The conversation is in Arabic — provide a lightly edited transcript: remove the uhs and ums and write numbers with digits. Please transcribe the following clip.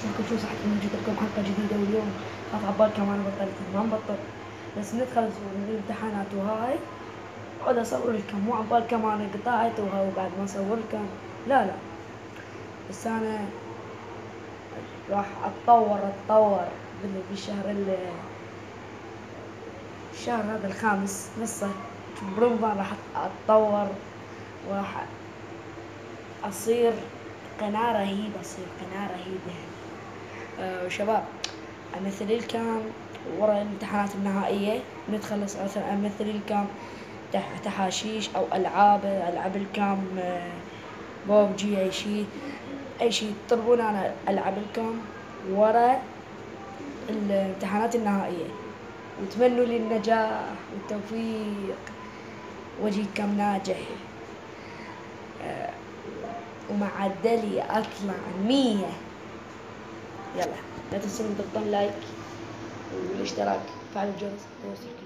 شوفكم شو صحة إني جيت لكم حلقة جديدة، واليوم خاف عبالكم أنا بطلت ما مبطل، بس ندخل الامتحانات وهاي أقعد أصور لكم، مو عبالكم أنا قطعت وهاي وبعد ما أصور لكم، لا بس أنا راح أتطور الشهر هذا الخامس نصه برمضان راح أتطور وراح أصير قناة رهيبة، شباب أمثل لكم ورا الامتحانات النهائية نتخلص مثلا أمثل لكم تحاشيش أو ألعاب لكم بوبجي أي شي تطلبون أنا ألعب لكم ورا الامتحانات النهائية، وتمنوا لي النجاح والتوفيق وأجيكم ناجح ومعدلي أطلع 100. يلا لا تنسون تضغطون لايك والاشتراك وفعل الجرس ليوصلك